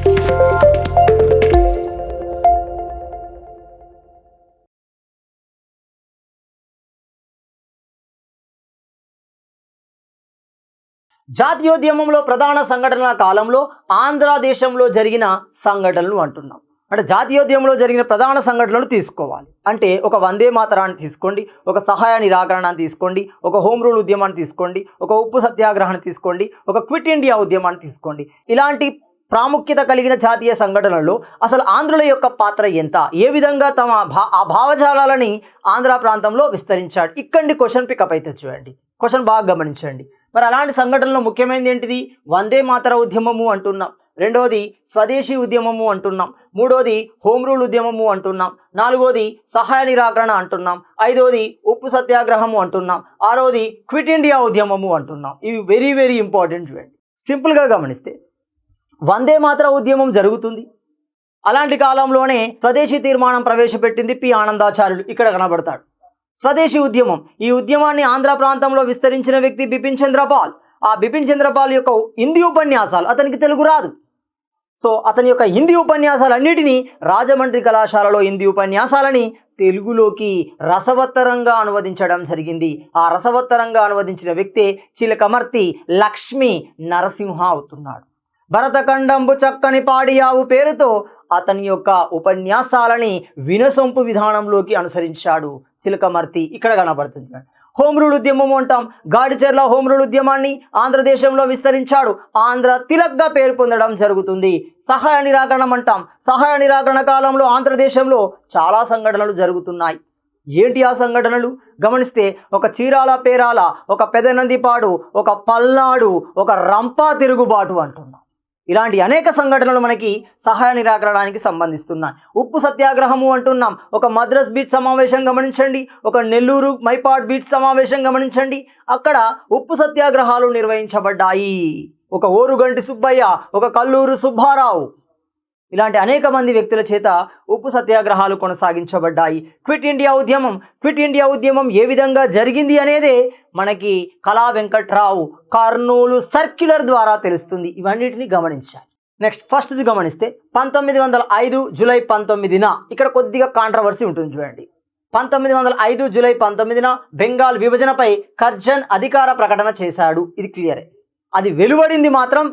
జాతీయోద్యమంలో ప్రధాన సంఘటనల కాలంలో ఆంధ్ర దేశంలో జరిగిన సంఘటనలు అంటున్నాం. అంటే జాతీయోద్యమంలో జరిగిన ప్రధాన సంఘటనలు తీసుకోవాలి. అంటే ఒక వందే మాతరాన్ని తీసుకోండి, ఒక సహాయ నిరాకరణాన్ని తీసుకోండి, ఒక హోమ్ రూల్ ఉద్యమాన్ని తీసుకోండి, ఒక ఉప్పు సత్యాగ్రహాన్ని తీసుకోండి, ఒక క్విట్ ఇండియా ఉద్యమాన్ని తీసుకోండి. ఇలాంటి ప్రాముఖ్యత కలిగిన జాతీయ సంఘటనల్లో అసలు ఆంధ్రుల యొక్క పాత్ర ఎంత, ఏ విధంగా తమ ఆ భావజాలాలని ఆంధ్ర ప్రాంతంలో విస్తరించాడు. ఇక్కడి క్వశ్చన్ పికప్ అయితే చూడండి, క్వశ్చన్ బాగా గమనించండి. మరి అలాంటి సంఘటనలో ముఖ్యమైనది ఏంటిది? వందే మాతర ఉద్యమము అంటున్నాం, రెండోది స్వదేశీ ఉద్యమము అంటున్నాం, మూడోది హోమ్ రూల్ ఉద్యమము అంటున్నాం, నాలుగోది సహాయ నిరాకరణ అంటున్నాం, ఐదోది ఉప్పు సత్యాగ్రహము అంటున్నాం, ఆరోది క్విట్ ఇండియా ఉద్యమము అంటున్నాం. ఇవి వెరీ వెరీ ఇంపార్టెంట్. చూడండి, సింపుల్గా గమనిస్తే వందే మాతర ఉద్యమం జరుగుతుంది. అలాంటి కాలంలోనే స్వదేశీ తీర్మానం ప్రవేశపెట్టింది పి ఆనందాచార్యులు, ఇక్కడ కనబడతాడు. స్వదేశీ ఉద్యమం, ఈ ఉద్యమాన్ని ఆంధ్ర ప్రాంతంలో విస్తరించిన వ్యక్తి బిపిన్ చంద్రపాల్. ఆ బిపిన్ చంద్రపాల్ యొక్క హిందీ ఉపన్యాసాలు, అతనికి తెలుగు రాదు, సో అతని యొక్క హిందీ ఉపన్యాసాలన్నిటినీ రాజమండ్రి కళాశాలలో హిందీ ఉపన్యాసాలని తెలుగులోకి రసవత్తరంగా అనువదించడం జరిగింది. ఆ రసవత్తరంగా అనువదించిన వ్యక్తే చిలకమర్తి లక్ష్మీ నరసింహ అవుతున్నాడు. భరతఖండంబు చక్కని పాడియావు పేరుతో అతని యొక్క ఉపన్యాసాలని వినసొంపు విధానంలోకి అనుసరించాడు చిలకమర్తి, ఇక్కడ కనబడుతుంది. హోమ్ రూల్ ఉద్యమం అంటాం, గాడిచెర్ల హోమ్ రూల్ ఉద్యమాన్ని ఆంధ్రదేశంలో విస్తరించాడు, ఆంధ్ర తిలక్గా పేరు పొందడం జరుగుతుంది. సహాయ నిరాకరణం అంటాం, సహాయ నిరాకరణ కాలంలో ఆంధ్రదేశంలో చాలా సంఘటనలు జరుగుతున్నాయి. ఏంటి ఆ సంఘటనలు గమనిస్తే, ఒక చీరాల పేరాల, ఒక పెదనందిపాడు, ఒక పల్నాడు, ఒక రంపా తిరుగుబాటు అంటున్నాం. ఇలాంటి అనేక సంఘటనలు మనకి సహాయ నిరాకరణానికి సంబంధిస్తున్నాయి. ఉప్పు సత్యాగ్రహము అంటున్నాం, ఒక మద్రాస్ బీచ్ సమావేశం గమనించండి, ఒక నెల్లూరు మైపాడ్ బీచ్ సమావేశం గమనించండి. అక్కడ ఉప్పు సత్యాగ్రహాలు నిర్వహించబడ్డాయి. ఒక ఓరుగంటి సుబ్బయ్య, ఒక కల్లూరు సుబ్బారావు, ఇలాంటి అనేక మంది వ్యక్తుల చేత ఉప్పు సత్యాగ్రహాలు కొనసాగించబడ్డాయి. క్విట్ ఇండియా ఉద్యమం, క్విట్ ఇండియా ఉద్యమం ఏ విధంగా జరిగింది అనేదే మనకి కళా వెంకట్రావు కర్నూలు సర్క్యులర్ ద్వారా తెలుస్తుంది. ఇవన్నిటిని గమనించాలి. నెక్స్ట్ ఫస్ట్ది గమనిస్తే 1905 జూలై 19న ఇక్కడ కొద్దిగా కాంట్రవర్సీ ఉంటుంది. చూడండి, 1905 జూలై 19న బెంగాల్ విభజనపై కర్జన్ అధికార ప్రకటన చేశాడు. ఇది క్లియరే. అది వెలువడింది మాత్రం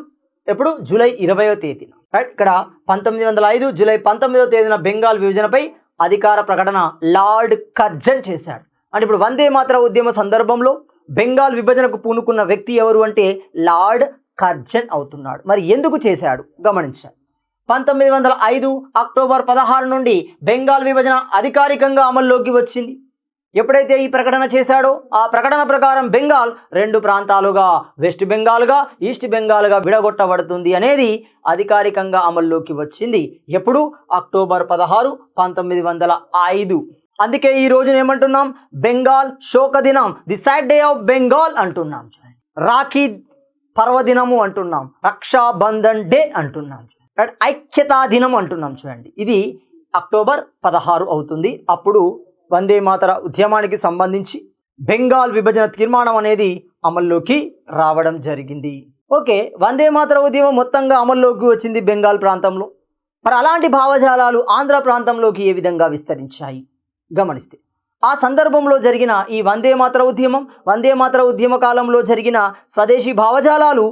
ఎప్పుడు? జూలై 20వ తేదీన. రైట్, ఇక్కడ 1905 జూలై 19వ తేదీన బెంగాల్ విభజనపై అధికార ప్రకటన లార్డ్ కర్జన్ చేశాడు. అంటే ఇప్పుడు వందే మాతర ఉద్యమ సందర్భంలో బెంగాల్ విభజనకు పూనుకున్న వ్యక్తి ఎవరు అంటే లార్డ్ కర్జన్ అవుతున్నాడు. మరి ఎందుకు చేశాడు గమనించాలి. 1905 అక్టోబర్ 16 నుండి బెంగాల్ విభజన అధికారికంగా అమల్లోకి వచ్చింది. ఎప్పుడైతే ఈ ప్రకటన చేశాడో ఆ ప్రకటన ప్రకారం బెంగాల్ 2 ప్రాంతాలుగా, వెస్ట్ బెంగాల్గా, ఈస్ట్ బెంగాల్గా విడగొట్టబడుతుంది అనేది అధికారికంగా అమల్లోకి వచ్చింది. ఎప్పుడు? అక్టోబర్ 16, 1905. అందుకే ఈ రోజున ఏమంటున్నాం? బెంగాల్ శోక దినం, the sad day of Bengal అంటున్నాం. రాఖీ పర్వదినము అంటున్నాం, రక్షాబంధన్ డే అంటున్నాం, ఐక్యతా దినం అంటున్నాం. చూడండి, ఇది అక్టోబర్ 16 అవుతుంది. అప్పుడు వందే మాతర ఉద్యమానికి సంబంధించి బెంగాల్ విభజన తీర్మానం అనేది అమల్లోకి రావడం జరిగింది. ఓకే, వందే మాతర ఉద్యమం మొత్తంగా అమల్లోకి వచ్చింది బెంగాల్ ప్రాంతంలో. మరి అలాంటి భావజాలాలు ఆంధ్ర ప్రాంతంలోకి ఏ విధంగా విస్తరించాయి గమనిస్తే, ఆ సందర్భంలో జరిగిన ఈ వందే మాతర ఉద్యమం, వందే మాతర ఉద్యమ కాలంలో జరిగిన స్వదేశీ భావజాలాలు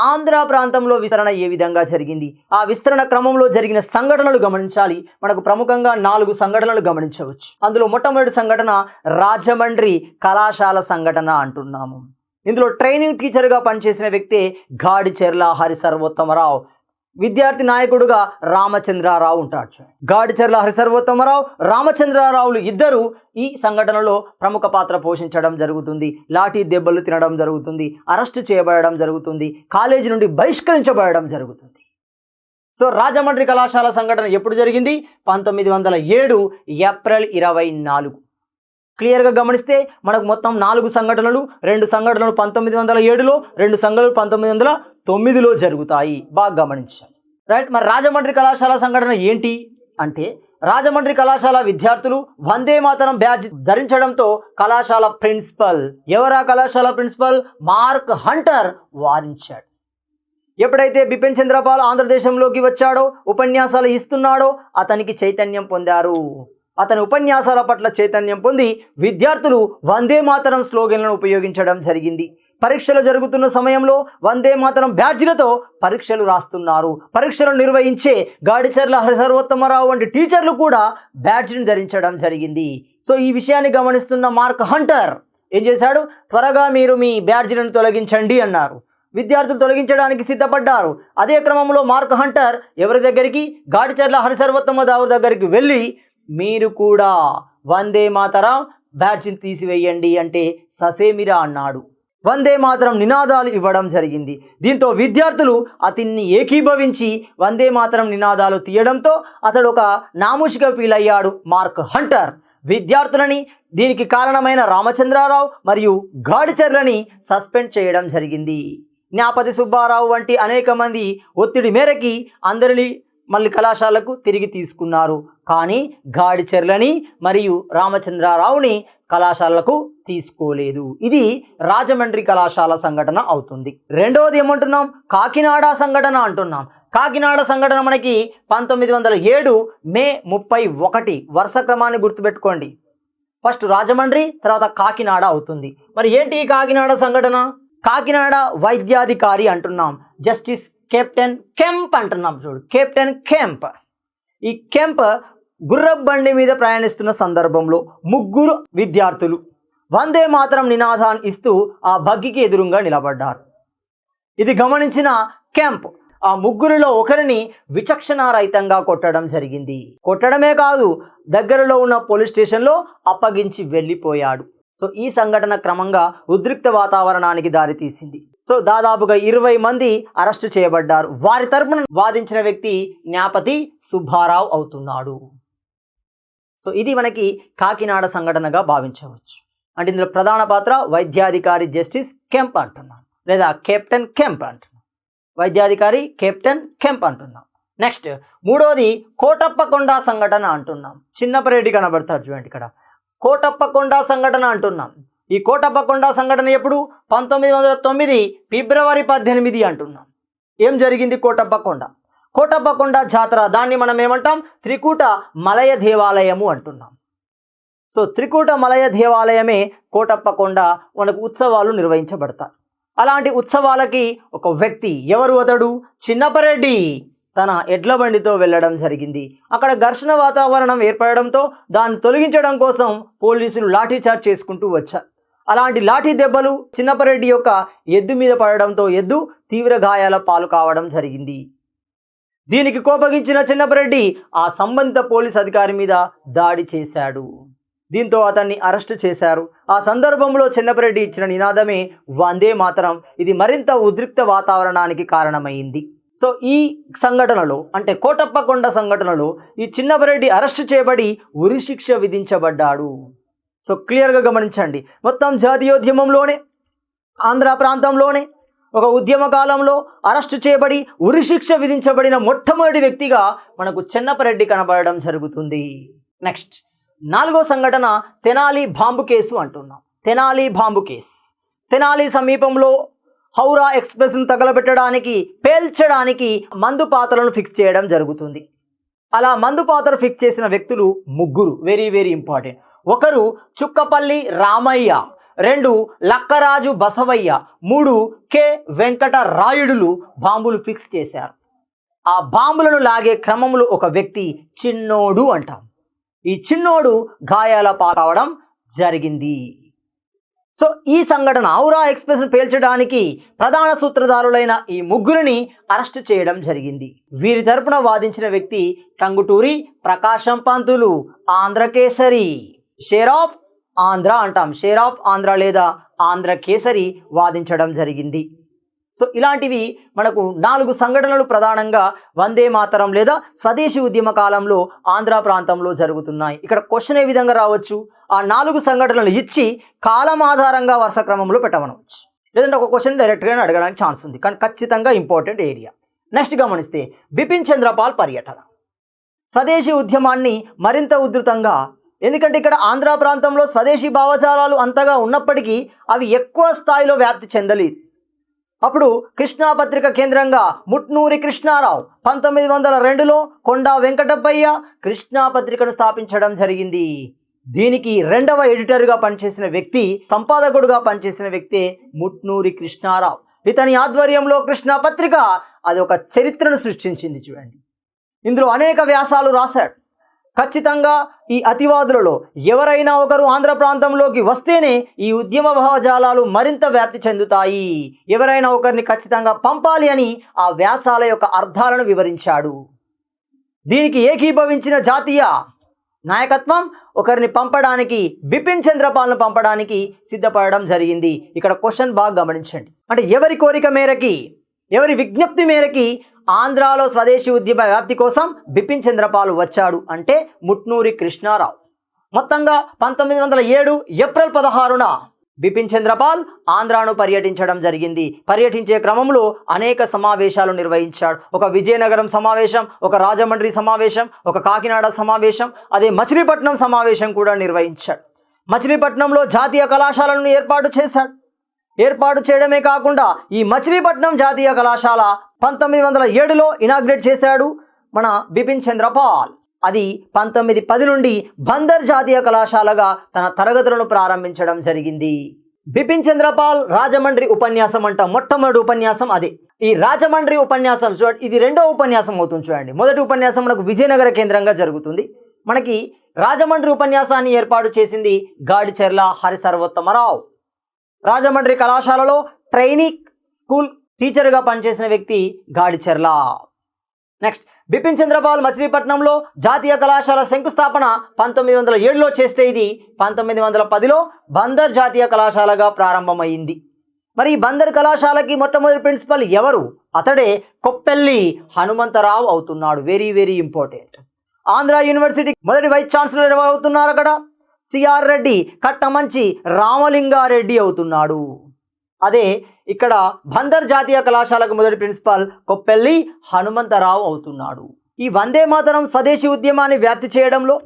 ఆంధ్ర ప్రాంతంలో విస్తరణ ఏ విధంగా జరిగింది, ఆ విస్తరణ క్రమంలో జరిగిన సంఘటనలు గమనించాలి. మనకు ప్రముఖంగా 4 సంఘటనలు గమనించవచ్చు. అందులో మొట్టమొదటి సంఘటన రాజమండ్రి కళాశాల సంఘటన అంటున్నాము. ఇందులో ట్రైనింగ్ టీచర్గా పనిచేసిన వ్యక్తే గాడిచెర్ల హరిసర్వోత్తమరావు. విద్యార్థి నాయకుడుగా రామచంద్రారావు ఉంటాడు. గాడిచెర్ల హరిసర్వోత్తమరావు, రామచంద్రారావులు ఇద్దరు ఈ సంఘటనలో ప్రముఖ పాత్ర పోషించడం జరుగుతుంది. లాఠీ దెబ్బలు తినడం జరుగుతుంది, అరెస్టు చేయబడడం జరుగుతుంది, కాలేజీ నుండి బహిష్కరించబడడం జరుగుతుంది. సో రాజమండ్రి కళాశాల సంఘటన ఎప్పుడు జరిగింది? 1907 ఏప్రిల్ 24. క్లియర్గా గమనిస్తే మనకు మొత్తం 4 సంఘటనలు, 2 సంఘటనలు 1907లో, 2 సంఘటనలు 1909లో జరుగుతాయి. బాగా గమనించాలి. రైట్, మరి రాజమండ్రి కళాశాల సంఘటన ఏంటి అంటే, రాజమండ్రి కళాశాల విద్యార్థులు వందే మాతరం బ్యాడ్జ్ ధరించడంతో కళాశాల ప్రిన్సిపల్, ఎవరా కళాశాల ప్రిన్సిపల్? Mark Hunter వారించాడు. ఎప్పుడైతే బిపిన్ చంద్రపాల్ ఆంధ్రదేశంలోకి వచ్చాడో, ఉపన్యాసాలు ఇస్తున్నాడో అతనికి చైతన్యం పొందారు. అతని ఉపన్యాసాల పట్ల చైతన్యం పొంది విద్యార్థులు వందే మాతరం స్లోగన్లను ఉపయోగించడం జరిగింది. పరీక్షలు జరుగుతున్న సమయంలో వందే మాతరం బ్యాడ్జీలతో పరీక్షలు రాస్తున్నారు. పరీక్షలు నిర్వహించే గాడిచర్ల హరిసర్వోత్తమరావు వంటి టీచర్లు కూడా బ్యాడ్జీని ధరించడం జరిగింది. సో ఈ విషయాన్ని గమనిస్తున్న మార్క్ హంటర్ ఏం చేశాడు, త్వరగా మీరు మీ బ్యాడ్జీలను తొలగించండి అన్నారు. విద్యార్థులు తొలగించడానికి సిద్ధపడ్డారు. అదే క్రమంలో మార్క్ హంటర్ ఎవరి దగ్గరికి, గాడిచర్ల హరిసర్వోత్తమరావు దగ్గరికి వెళ్ళి మీరు కూడా వందే మాతరం బ్యాడ్జిని తీసివేయండి అంటే ససేమిరా అన్నాడు. వందే మాతరం నినాదాలు ఇవ్వడం జరిగింది. దీంతో విద్యార్థులు అతన్ని ఏకీభవించి వందే మాతరం నినాదాలు తీయడంతో అతడు ఒక నామూషిగా ఫీల్ అయ్యాడు మార్క్ హంటర్. విద్యార్థులని, దీనికి కారణమైన రామచంద్రారావు మరియు గాడిచర్లని సస్పెండ్ చేయడం జరిగింది. జ్ఞాపతి సుబ్బారావు వంటి అనేక మంది ఒత్తిడి మేరకి అందరినీ మళ్ళీ కళాశాలకు తిరిగి తీసుకున్నారు. కానీ గాడిచర్లని మరియు రామచంద్రారావుని కళాశాలకు తీసుకోలేదు. ఇది రాజమండ్రి కళాశాల సంఘటన అవుతుంది. రెండవది ఏమంటున్నాం, కాకినాడ సంఘటన అంటున్నాం. కాకినాడ సంఘటన మనకి 1907 మే 31 వరుస క్రమాన్ని గుర్తుపెట్టుకోండి. ఫస్ట్ రాజమండ్రి, తర్వాత కాకినాడ అవుతుంది. మరి ఏంటి ఈ కాకినాడ సంఘటన? కాకినాడ వైద్యాధికారి అంటున్నాం, జస్టిస్ కెప్టెన్ కెంప్ అంటున్నాం. చూడు, కెప్టెన్ కెంప్. ఈ కెంప్ గుర్రపు బండి మీద ప్రయాణిస్తున్న సందర్భంలో ముగ్గురు విద్యార్థులు వందే మాతరం నినాదాన్ని ఇస్తూ ఆ బగ్గికి ఎదురుగా నిలబడ్డారు. ఇది గమనించిన కెంప్ ఆ ముగ్గురిలో ఒకరిని విచక్షణారహితంగా కొట్టడం జరిగింది. కొట్టడమే కాదు, దగ్గరలో ఉన్న పోలీస్ స్టేషన్లో అప్పగించి వెళ్ళిపోయాడు. సో ఈ సంఘటన క్రమంగా ఉద్రిక్త వాతావరణానికి దారితీసింది. సో దాదాపుగా 20 మంది అరెస్టు చేయబడ్డారు. వారి తరపున వాదించిన వ్యక్తి జ్ఞాపతి సుబ్బారావు అవుతున్నాడు. సో ఇది మనకి కాకినాడ సంఘటనగా భావించవచ్చు. అంటే ఇందులో ప్రధాన పాత్ర వైద్యాధికారి జస్టిస్ కెంప్ అంటున్నాం, లేదా కెప్టెన్ కెంప్ అంటున్నాం. వైద్యాధికారి కెప్టెన్ కెంప్ అంటున్నాం. నెక్స్ట్ మూడవది కోటప్పకొండ సంఘటన అంటున్నాం. చిన్నపరెడ్డి కనబడతాడు చూడండి ఇక్కడ, కోటప్పకొండ సంఘటన అంటున్నాం. ఈ కోటప్పకొండ సంఘటన ఎప్పుడు? 1909 ఫిబ్రవరి 18 అంటున్నాం. ఏం జరిగింది కోటప్పకొండ? కోటప్పకొండ జాతర, దాన్ని మనం ఏమంటాం, త్రికూట మలయ దేవాలయము అంటున్నాం. సో త్రికూట మలయ దేవాలయమే కోటప్పకొండ మనకు ఉత్సవాలు నిర్వహించబడతాయి. అలాంటి ఉత్సవాలకి ఒక వ్యక్తి, ఎవరు అతడు? చిన్నపరెడ్డి తన ఎడ్ల బండితో వెళ్ళడం జరిగింది. అక్కడ ఘర్షణ వాతావరణం ఏర్పడడంతో దాన్ని తొలగించడం కోసం పోలీసులు లాఠీచార్జ్ చేసుకుంటూ వచ్చారు. అలాంటి లాఠీ దెబ్బలు చిన్నపరెడ్డి యొక్క ఎద్దు మీద పడడంతో ఎద్దు తీవ్ర గాయాల పాలు కావడం జరిగింది. దీనికి కోపగించిన చిన్నపరెడ్డి ఆ సంబంధిత పోలీస్ అధికారి మీద దాడి చేశాడు. దీంతో అతన్ని అరెస్టు చేశారు. ఆ సందర్భంలో చిన్నపరెడ్డి ఇచ్చిన నినాదమే వందే మాతరం. ఇది మరింత ఉద్రిక్త వాతావరణానికి కారణమైంది. సో ఈ సంఘటనలో, అంటే కోటప్పకొండ సంఘటనలో ఈ చిన్నపరెడ్డి అరెస్టు చేయబడి ఉరిశిక్ష విధించబడ్డాడు. సో క్లియర్గా గమనించండి, మొత్తం జాతీయోద్యమంలోనే, ఆంధ్ర ప్రాంతంలోనే ఒక ఉద్యమ కాలంలో అరెస్టు చేయబడి ఉరిశిక్ష విధించబడిన మొట్టమొదటి వ్యక్తిగా మనకు చిన్నపరెడ్డి కనబడడం జరుగుతుంది. నెక్స్ట్ నాలుగో సంఘటన తెనాలి బాంబు కేసు అంటున్నాం. తెనాలి బాంబు కేసు, తెనాలి సమీపంలో హౌరా ఎక్స్ప్రెస్ను తగలబెట్టడానికి, పేల్చడానికి మందు పాత్రలను ఫిక్స్ చేయడం జరుగుతుంది. అలా మందు పాత్ర ఫిక్స్ చేసిన వ్యక్తులు ముగ్గురు, వెరీ వెరీ ఇంపార్టెంట్. ఒకరు చుక్కపల్లి రామయ్య, 2 లక్కరాజు బసవయ్య, 3 కె వెంకట రాయుడులు బాంబులు ఫిక్స్ చేశారు. ఆ బాంబులను లాగే క్రమంలో ఒక వ్యక్తి చిన్నోడు అంటాం. ఈ చిన్నోడు గాయాల పాలవడం జరిగింది. సో ఈ సంఘటన హౌరా ఎక్స్ప్రెస్ను పేల్చడానికి ప్రధాన సూత్రధారులైన ఈ ముగ్గురిని అరెస్టు చేయడం జరిగింది. వీరి తరపున వాదించిన వ్యక్తి టంగుటూరి ప్రకాశం పంతులు, ఆంధ్రకేసరి, షేర్ ఆఫ్ ఆంధ్ర అంటాం, షేర్ ఆఫ్ ఆంధ్ర లేదా ఆంధ్రకేసరి వాదించడం జరిగింది. సో ఇలాంటివి మనకు 4 సంఘటనలు ప్రధానంగా వందే మాతరం లేదా స్వదేశీ ఉద్యమ కాలంలో ఆంధ్ర ప్రాంతంలో జరుగుతున్నాయి. ఇక్కడ క్వశ్చన్ ఏ విధంగా రావచ్చు, ఆ 4 సంఘటనలు ఇచ్చి కాలం ఆధారంగా వరుస క్రమంలో పెట్టమనవచ్చు, లేదంటే ఒక క్వశ్చన్ డైరెక్ట్గా అడగడానికి ఛాన్స్ ఉంది, కానీ ఖచ్చితంగా ఇంపార్టెంట్ ఏరియా. నెక్స్ట్ గమనిస్తే బిపిన్ చంద్రపాల్ పర్యటన, స్వదేశీ ఉద్యమాన్ని మరింత ఉధృతంగా, ఎందుకంటే ఇక్కడ ఆంధ్ర ప్రాంతంలో స్వదేశీ భావజాలాలు అంతగా ఉన్నప్పటికీ అవి ఎక్కువ స్థాయిలో వ్యాప్తి చెందలేదు. అప్పుడు కృష్ణా పత్రిక కేంద్రంగా ముట్నూరి కృష్ణారావు 1902లో కొండా వెంకటప్పయ్య కృష్ణా పత్రికను స్థాపించడం జరిగింది. దీనికి రెండవ ఎడిటర్గా పనిచేసిన వ్యక్తి, సంపాదకుడుగా పనిచేసిన వ్యక్తి ముట్నూరి కృష్ణారావు. ఇతని ఆధ్వర్యంలో కృష్ణా పత్రిక అది ఒక చరిత్రను సృష్టించింది. చూడండి, ఇందులో అనేక వ్యాసాలు రాశాడు. ఖచ్చితంగా ఈ అతివాదులలో ఎవరైనా ఒకరు ఆంధ్ర ప్రాంతంలోకి వస్తేనే ఈ ఉద్యమ భావజాలాలు మరింత వ్యాప్తి చెందుతాయి, ఎవరైనా ఒకరిని ఖచ్చితంగా పంపాలి అని ఆ వ్యాసాల యొక్క అర్థాలను వివరించాడు. దీనికి ఏకీభవించిన జాతీయ నాయకత్వం ఒకరిని పంపడానికి, బిపిన్ చంద్రపాల్ను పంపడానికి సిద్ధపడడం జరిగింది. ఇక్కడ క్వశ్చన్ బాగా గమనించండి. అంటే ఎవరి కోరిక మేరకి, ఎవరి విజ్ఞప్తి మేరకి ఆంధ్రాలో స్వదేశీ ఉద్యమ వ్యాప్తి కోసం బిపిన్ చంద్రపాల్ వచ్చాడు అంటే ముట్నూరి కృష్ణారావు. మొత్తంగా 1907 ఏప్రిల్ 16న బిపిన్ చంద్రపాల్ ఆంధ్రాను పర్యటించడం జరిగింది. పర్యటించే క్రమంలో అనేక సమావేశాలు నిర్వహించాడు. ఒక విజయనగరం సమావేశం, ఒక రాజమండ్రి సమావేశం, ఒక కాకినాడ సమావేశం, అదే మచిలీపట్నం సమావేశం కూడా నిర్వహించాడు. మచిలీపట్నంలో జాతీయ కళాశాలను ఏర్పాటు చేశాడు. ఏర్పాటు చేయడమే కాకుండా ఈ మచిలీపట్నం జాతీయ కళాశాల 1907లో ఇనాగ్రేట్ చేశాడు మన బిపిన్ చంద్రపాల్. అది 1910 నుండి బందర్ జాతీయ కళాశాలగా తన తరగతులను ప్రారంభించడం జరిగింది. బిపిన్ చంద్రపాల్ రాజమండ్రి ఉపన్యాసం అంట, మొట్టమొదటి ఉపన్యాసం అదే. ఈ రాజమండ్రి ఉపన్యాసం ఇది రెండో ఉపన్యాసం అవుతుంది. చూడండి, మొదటి ఉపన్యాసం మనకు విజయనగర కేంద్రంగా జరుగుతుంది. మనకి రాజమండ్రి ఉపన్యాసాన్ని ఏర్పాటు చేసింది గాడిచెర్ల హరిసర్వోత్తమరావు. రాజమండ్రి కళాశాలలో ట్రైనింగ్ స్కూల్ టీచర్గా పనిచేసిన వ్యక్తి గాడిచెర్ల. నెక్స్ట్, బిపిన్ చంద్రపాల్ మచిలీపట్నంలో జాతీయ కళాశాల శంకుస్థాపన 1907లో చేస్తే ఇది 1910లో బందర్ జాతీయ కళాశాలగా ప్రారంభమైంది. మరి ఈ బందర్ కళాశాలకి మొట్టమొదటి ప్రిన్సిపల్ ఎవరు? అతడే కొప్పెల్లి హనుమంతరావు అవుతున్నాడు. Very very important. Andhra university మొదటి వైస్ ఛాన్సలర్ ఎవరు అవుతున్నారు? అక్కడ సిఆర్ రెడ్డి, కట్టమంచి రామలింగారెడ్డి అవుతున్నాడు. అదే ఇక్కడ బందర్ జాతీయ కళాశాలకు మొదటి ప్రిన్సిపాల్ కొప్పెల్లి హనుమంతరావు అవుతున్నాడు. ఈ వందే మాతరం స్వదేశీ ఉద్యమాన్ని వ్యాప్తి చేయడంలో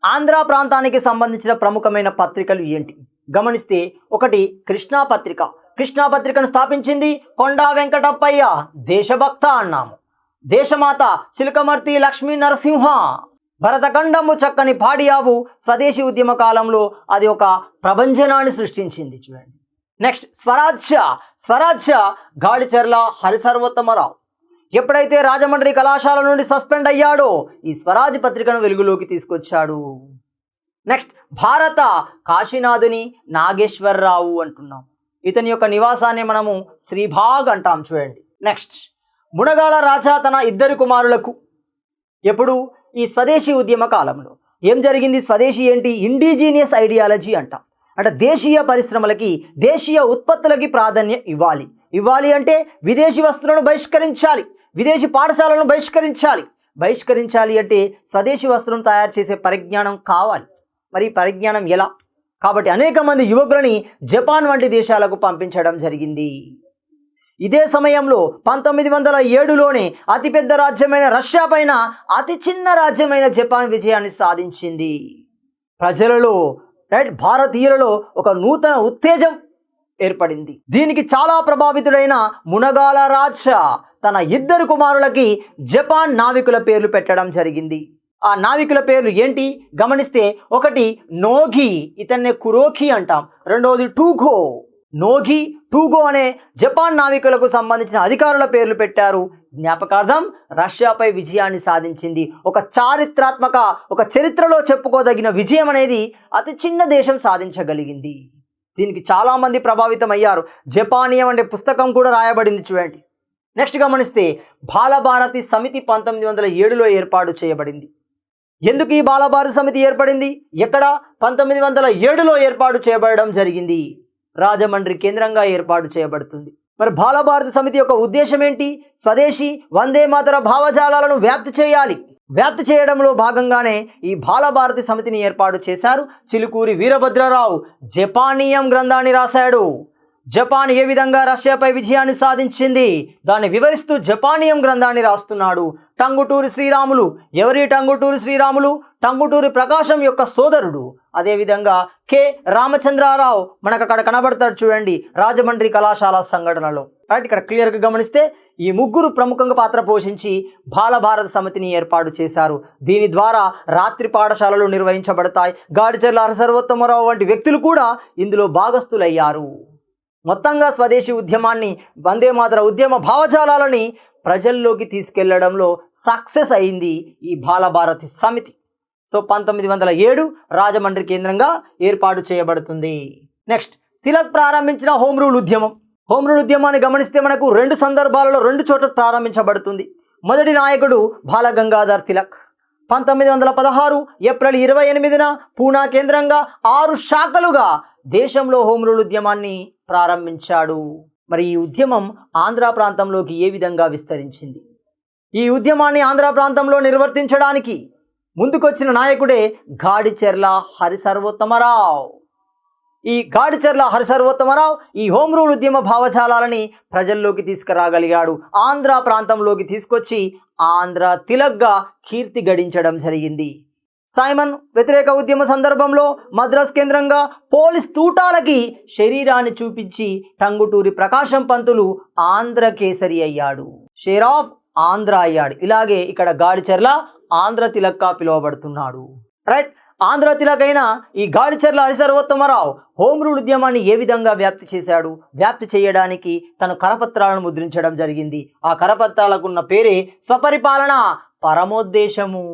ఆంధ్ర ప్రాంతానికి సంబంధించిన ప్రముఖమైన పత్రికలు ఏంటి గమనిస్తే, ఒకటి కృష్ణా పత్రిక. కృష్ణా పత్రికను స్థాపించింది కొండా వెంకటప్పయ్య. దేశభక్త అన్నాము. దేశమాత చిలకమర్తి లక్ష్మీ నరసింహ. భరతఖండము చక్కని పాడియావు. స్వదేశీ ఉద్యమ కాలంలో అది ఒక ప్రభంజనాన్ని సృష్టించింది. చూడండి, నెక్స్ట్ స్వరాజ్య గాడిచెర్ల హరిసర్వోత్తమరావు. ఎప్పుడైతే రాజమండ్రి కళాశాల నుండి సస్పెండ్ అయ్యాడో ఈ స్వరాజ్ పత్రికను వెలుగులోకి తీసుకొచ్చాడు. నెక్స్ట్, భారత కాశీనాథుని నాగేశ్వరరావు అంటున్నాం. ఇతని యొక్క నివాసాన్ని మనము శ్రీభాగ్ అంటాం. చూడండి, నెక్స్ట్, మునగాల రాజా తన ఇద్దరు కుమారులకు ఎప్పుడు ఈ స్వదేశీ ఉద్యమ కాలంలో ఏం జరిగింది? స్వదేశీ ఏంటి? ఇండిజీనియస్ ఐడియాలజీ అంటాం. అంటే దేశీయ పరిశ్రమలకి, దేశీయ ఉత్పత్తులకి ప్రాధాన్యం ఇవ్వాలి అంటే విదేశీ వస్తువులను బహిష్కరించాలి, విదేశీ పాఠశాలను బహిష్కరించాలి అంటే స్వదేశీ వస్తువులను తయారు చేసే పరిజ్ఞానం కావాలి. మరి పరిజ్ఞానం ఎలా? కాబట్టి అనేక మంది యువకులని జపాన్ వంటి దేశాలకు పంపించడం జరిగింది. ఇదే సమయంలో 1907లోనే అతిపెద్ద రాజ్యమైన రష్యా పైన అతి చిన్న రాజ్యమైన జపాన్ విజయాన్ని సాధించింది. ప్రజలలో భారతీయులలో ఒక నూతన ఉత్తేజం ఏర్పడింది. దీనికి చాలా ప్రభావితుడైన మునగాల రాజా తన ఇద్దరు కుమారులకి జపాన్ నావికుల పేర్లు పెట్టడం జరిగింది. ఆ నావికుల పేర్లు ఏంటి గమనిస్తే, ఒకటి నోగి, ఇతన్నే కురోకి అంటాం. రెండవది టూగో అనే జపాన్ నావికులకు సంబంధించిన అధికారుల పేర్లు పెట్టారు. జ్ఞాపకార్థం రష్యాపై విజయాన్ని సాధించింది. ఒక చారిత్రాత్మక, ఒక చరిత్రలో చెప్పుకోదగిన విజయం అనేది అతి చిన్న దేశం సాధించగలిగింది. దీనికి చాలామంది ప్రభావితం అయ్యారు. జపానియం అనే పుస్తకం కూడా రాయబడింది. చూడండి, నెక్స్ట్ గమనిస్తే, బాలభారతి సమితి 1907లో ఏర్పాటు చేయబడింది. ఎందుకు ఈ బాలభారతి సమితి ఏర్పడింది? ఎక్కడ? 1907లో ఏర్పాటు చేయబడడం జరిగింది. రాజమండ్రి కేంద్రంగా ఏర్పాటు చేయబడుతుంది. మరి బాలభారతి సమితి యొక్క ఉద్దేశం ఏంటి? స్వదేశీ వందే మాతర భావజాలాలను వ్యాప్తి చేయడంలో భాగంగానే ఈ బాలభారతి సమితిని ఏర్పాటు చేశారు. చిలుకూరి వీరభద్రరావు జపానీయం గ్రంథాన్ని రాశాడు. జపాన్ ఏ విధంగా రష్యాపై విజయాన్ని సాధించింది దాన్ని వివరిస్తూ జపానీయం గ్రంథాన్ని రాస్తున్నాడు. టంగుటూరి శ్రీరాములు. ఎవరి టంగుటూరి శ్రీరాములు? టంగుటూరి ప్రకాశం యొక్క సోదరుడు. అదేవిధంగా కె రామచంద్రారావు మనకు అక్కడ కనబడతాడు చూడండి, రాజమండ్రి కళాశాల సంఘటనలో. రైట్, ఇక్కడ క్లియర్గా గమనిస్తే ఈ ముగ్గురు ప్రముఖంగా పాత్ర పోషించి బాలభారత సమితిని ఏర్పాటు చేశారు. దీని ద్వారా రాత్రి పాఠశాలలు నిర్వహించబడతాయి. గాడిచెర్ల హరిసర్వోత్తమరావు వంటి వ్యక్తులు కూడా ఇందులో భాగస్థులయ్యారు. మొత్తంగా స్వదేశీ ఉద్యమాన్ని, వందే మాతర ఉద్యమ భావజాలాలని ప్రజల్లోకి తీసుకెళ్లడంలో సక్సెస్ అయింది ఈ బాలభారతి సమితి. సో 1907 రాజమండ్రి కేంద్రంగా ఏర్పాటు చేయబడుతుంది. నెక్స్ట్, తిలక్ ప్రారంభించిన హోమ్ రూల్ ఉద్యమం. హోమ్ రూల్ ఉద్యమాన్ని గమనిస్తే మనకు 2 సందర్భాలలో 2 చోట్ల ప్రారంభించబడుతుంది. మొదటి నాయకుడు బాలగంగాధర్ తిలక్. 1916 ఏప్రిల్ 28న పూనా కేంద్రంగా 6 శాఖలుగా దేశంలో హోమ్ రూల్ ఉద్యమాన్ని ప్రారంభించాడు. మరి ఈ ఉద్యమం ఆంధ్ర ప్రాంతంలోకి ఏ విధంగా విస్తరించింది? ఈ ఉద్యమాన్ని ఆంధ్ర ప్రాంతంలో నిర్వర్తించడానికి ముందుకొచ్చిన నాయకుడే గాడిచెర్ల హరిసర్వోత్తమరావు. ఈ గాడిచెర్ల హరిసర్వోత్తమరావు ఈ హోమ్ రూల్ ఉద్యమ భావజాలాలని ప్రజల్లోకి తీసుకురాగలిగాడు. ఆంధ్ర ప్రాంతంలోకి తీసుకొచ్చి ఆంధ్ర తిలక్గా కీర్తి గడించడం జరిగింది. సైమన్ వ్యతిరేక ఉద్యమ సందర్భంలో మద్రాస్ కేంద్రంగా పోలీస్ తూటాలకి శరీరాన్ని చూపించి టంగుటూరి ప్రకాశం పంతులు ఆంధ్ర కేసరి అయ్యాడు, షేర్ ఆఫ్ ఆంధ్ర అయ్యాడు. ఇలాగే ఇక్కడ గాడిచెర్ల ఆంధ్ర తిలక్గా పిలువబడుతున్నాడు. రైట్, ఆంధ్ర తిలక్ అయిన ఈ గాడిచెర్ల హరిసర్వోత్తమరావు హోమ్ రూల్ ఉద్యమాన్ని ఏ విధంగా వ్యాప్తి చేశాడు? వ్యాప్తి చేయడానికి తను కరపత్రాలను ముద్రించడం జరిగింది. ఆ కరపత్రాలకు ఉన్న పేరే స్వపరిపాలన పరమోద్దేశము.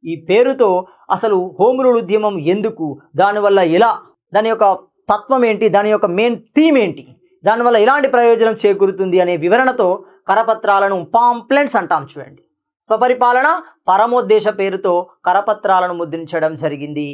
ఈ పేరుతో అసలు హోమ్ రూల్ ఉద్యమం ఎందుకు, దానివల్ల ఎలా, దాని యొక్క తత్వం ఏంటి, దాని యొక్క మెయిన్ థీమ్ ఏంటి, దానివల్ల ఎలాంటి ప్రయోజనం చేకూరుతుంది అనే వివరణతో కరపత్రాలను పాంప్లెంట్స్ అంటాం చూడండి. స్వపరిపాలన పరమోద్దేశ పేరుతో కరపత్రాలను ముద్రించడం జరిగింది.